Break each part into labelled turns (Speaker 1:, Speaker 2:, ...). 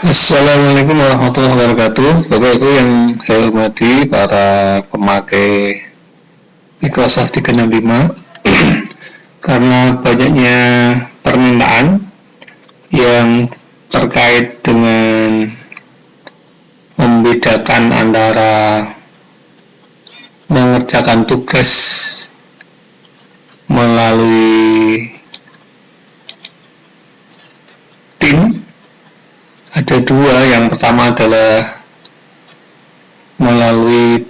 Speaker 1: Assalamualaikum warahmatullahi wabarakatuh. Bapak Ibu yang saya hormati, para pemakai Microsoft 365, karena banyaknya permintaan yang terkait dengan membedakan antara mengerjakan tugas melalui tim, ada dua. Yang pertama adalah melalui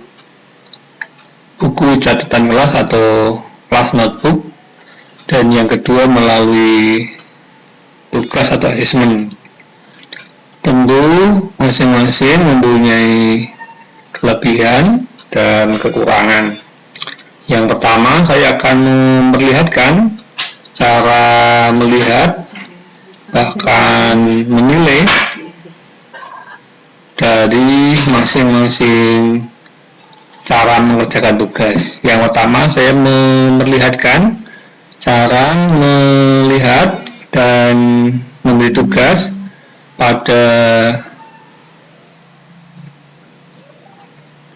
Speaker 1: buku catatan kelas atau class notebook, dan yang kedua melalui tugas atau asesmen. Tentu masing-masing mempunyai kelebihan dan kekurangan. Yang pertama, saya akan memperlihatkan cara melihat bahkan menilai dari masing-masing cara mengerjakan tugas. Yang pertama, saya memperlihatkan cara melihat dan memberi tugas pada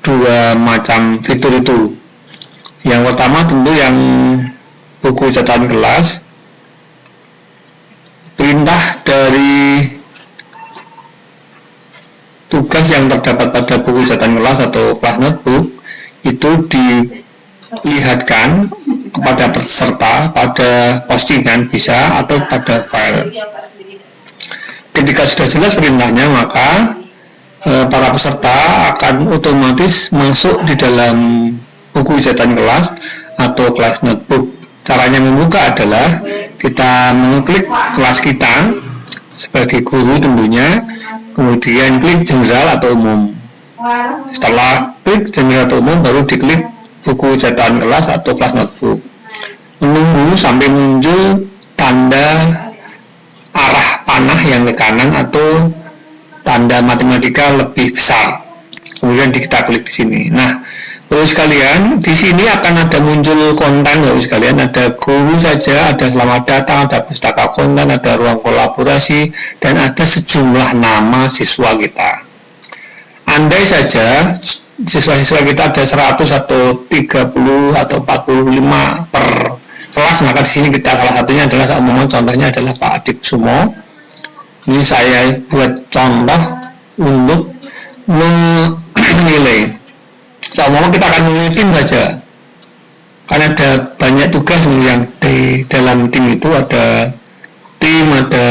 Speaker 1: dua macam fitur itu. Yang pertama tentu yang buku catatan kelas. Perintah dari tugas yang terdapat pada buku catatan kelas atau class notebook itu dilihatkan kepada peserta pada postingan bisa atau pada file. Ketika sudah jelas perintahnya, maka para peserta akan otomatis masuk di dalam buku catatan kelas atau class notebook. Caranya membuka adalah kita mengklik kelas kita sebagai guru tentunya, kemudian klik general atau umum. Setelah klik general atau umum, baru diklik buku catatan kelas atau class notebook. Menunggu sampai muncul tanda arah panah yang ke kanan atau tanda matematika lebih besar. Kemudian kita klik di sini. Nah, Bapak sekalian, di sini akan ada muncul konten. Bapak sekalian, ada guru saja, ada selamat datang, ada pustaka konten, ada ruang kolaborasi, dan ada sejumlah nama siswa kita. Andai saja siswa-siswa kita ada 100 atau 30 atau 45 per kelas, maka di sini kita salah satunya adalah contohnya adalah Pak Adib Sumo. Ini saya buat contoh untuk menilai. Seumumnya kita akan memilih tim saja, karena ada banyak tugas yang di dalam tim itu ada tim, ada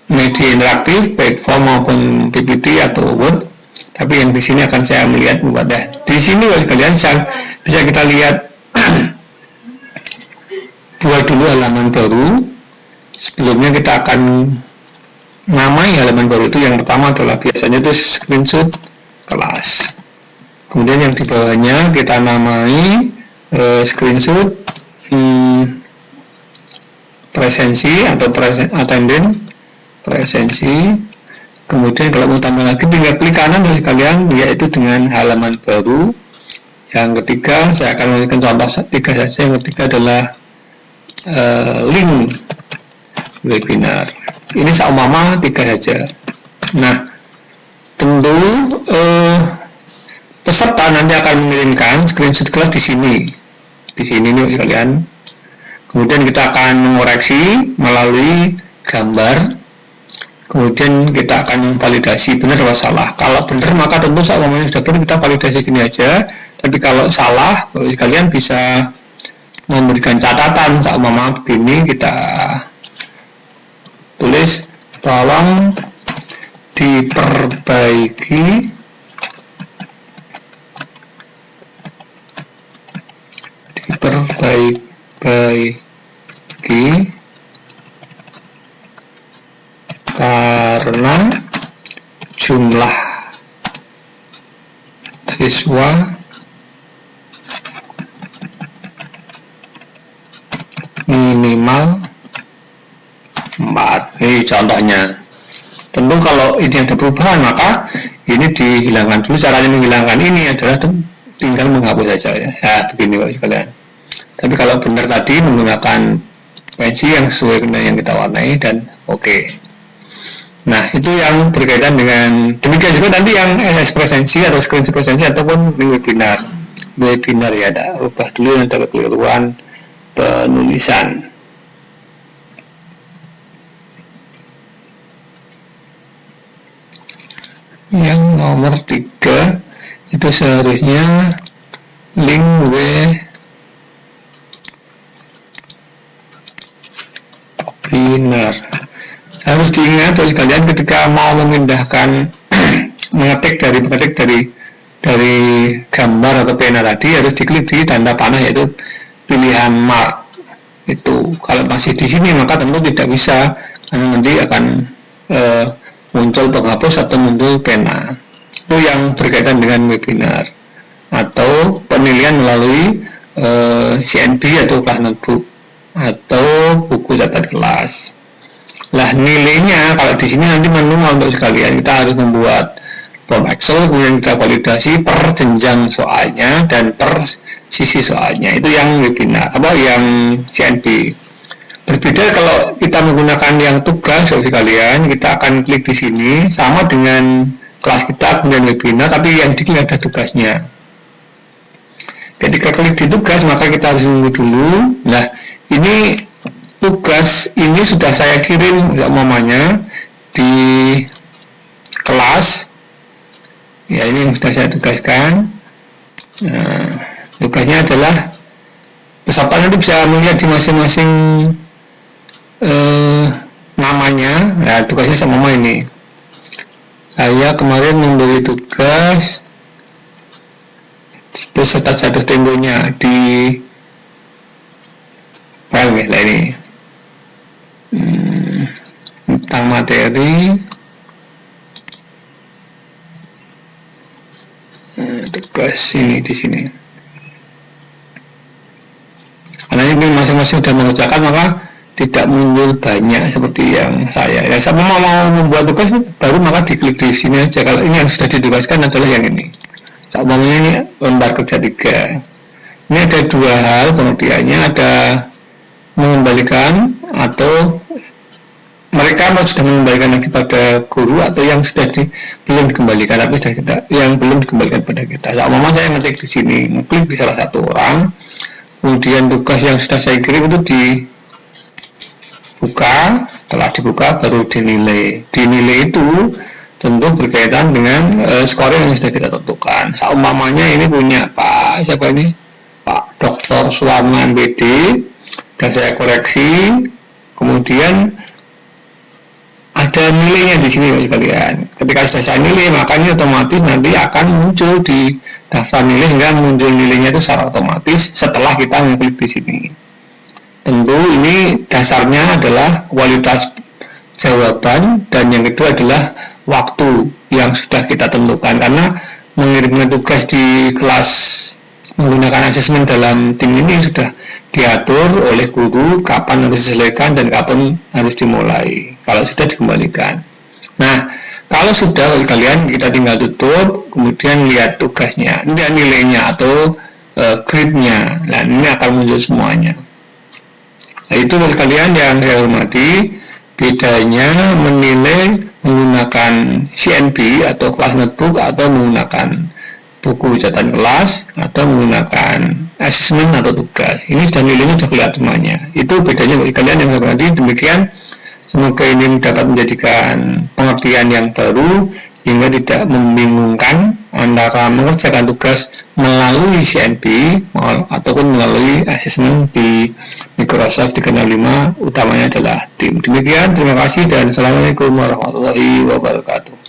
Speaker 1: media interaktif baik form maupun PPT atau Word. Tapi yang di sini akan saya melihat mudah. Di sini kalian bisa kita lihat buat dulu halaman baru. Sebelumnya kita akan namai halaman baru itu. Yang pertama adalah biasanya itu screenshot kelas. Kemudian yang di bawahnya kita namai screenshot presensi atau attendance presensi. Kemudian kalau mau tambah lagi tinggal klik kanan dari kalian, yaitu dengan halaman baru. Yang ketiga saya akan memberikan contoh tiga saja. Yang ketiga adalah link webinar. Ini seumpama tiga saja. Nah, tentu peserta nanti akan mengirimkan screenshot kelas di sini. Di sini nih kalian. Kemudian kita akan mengoreksi melalui gambar. Kemudian kita akan validasi benar atau salah. Kalau benar maka tentu seumpama sudah benar kita validasi gini aja. Tapi kalau salah, kalian bisa memberikan catatan seumpama begini, kita tulis tolong diperbaiki karena jumlah siswa minimal 4. Ini contohnya. Tentu kalau ini ada perubahan, maka ini dihilangkan dulu. Caranya menghilangkan ini adalah tinggal menghapus saja ya. Ya, begini Bapak sekalian. Tapi kalau benar tadi menggunakan pensi yang sesuai dengan yang kita warnai dan oke. Nah, itu yang berkaitan dengan, demikian juga nanti yang SS presensi atau screen presensi ataupun webinar ya, ada rubah dulu nanti kekeliruan penulisan. Yang nomor 3 itu seharusnya link webinar. Harus diingat oleh kalian ketika mau memindahkan mengetik dari gambar atau pena tadi, harus diklik di tanda panah yaitu pilihan mark. Itu kalau masih di sini maka tentu tidak bisa, karena nanti akan muncul penghapus atau muncul pena. Itu yang berkaitan dengan webinar atau penilaian melalui CNP atau kelas notebook atau buku catatan kelas. Lah nilainya kalau di sini nanti manual untuk sekalian, kita harus membuat form Excel, kemudian kita validasi per jenjang soalnya dan per sisi soalnya. Itu yang webinar, yang CNP. Berbeda kalau kita menggunakan yang tugas sekalian, kita akan klik di sini sama dengan kelas kita kemudian webinar, tapi yang di sini ada tugasnya. Ketika klik di tugas maka kita harus tunggu dulu. Nah, ini tugas ini sudah saya kirim umpamanya di kelas ya, ini yang sudah saya tugaskan. Nah, tugasnya adalah peserta nanti bisa melihat di masing-masing namanya. Nah, tugasnya sama ini. Saya kemarin memberi tugas beserta status temponya di file lah ini. Tentang materi tugas ini di sini. Karena ini masing-masing sudah mengerjakan maka tidak muncul banyak seperti yang saya. Ya, sama mau membuat tugas baru maka diklik di sini aja. Kalau ini yang sudah ditugaskan adalah yang ini. Umpamanya ini lembar kerja 3. Ini ada dua hal pengertiannya, ada mengembalikan atau mereka sudah mengembalikan lagi pada guru atau yang sudah belum dikembalikan tapi sudah kita, yang belum dikembalikan pada kita. Umpamanya saya ngetik di sini, klik di salah satu orang, kemudian tugas yang sudah saya kirim itu dibuka, setelah dibuka baru dinilai. Dinilai itu tentu berkaitan dengan scoring yang sudah kita tentukan. Umpamanya ini punya Pak siapa ini? Pak Dr. Suwarman BD, dan saya koreksi, kemudian ada nilainya di sini kalian. Ketika sudah saya nilai, makanya otomatis nanti akan muncul di daftar nilai hingga muncul nilainya itu secara otomatis setelah kita mengklik di sini. Tentu ini dasarnya adalah kualitas jawaban dan yang kedua adalah waktu yang sudah kita tentukan, karena mengirimkan tugas di kelas menggunakan asesmen dalam tim ini sudah diatur oleh guru kapan harus diselesaikan dan kapan harus dimulai kalau sudah dikembalikan. Nah, kalau sudah kalian kita tinggal tutup, kemudian lihat tugasnya, ini nilainya atau grade-nya. Nah, ini akan muncul semuanya. Nah, itu bagi kalian yang saya hormati, bedanya menilai menggunakan CNP atau kelas notebook atau menggunakan buku catatan kelas atau menggunakan asesmen atau tugas. Ini sudah nilainya sudah kelihatan semuanya. Itu bedanya bagi kalian yang saya hormati. Demikian, semoga ini dapat menjadikan pengertian yang baru hingga tidak membingungkan antara mengerjakan tugas melalui CNP ataupun melalui asesmen di Microsoft 365, utamanya adalah tim. Demikian, terima kasih dan Assalamualaikum warahmatullahi wabarakatuh.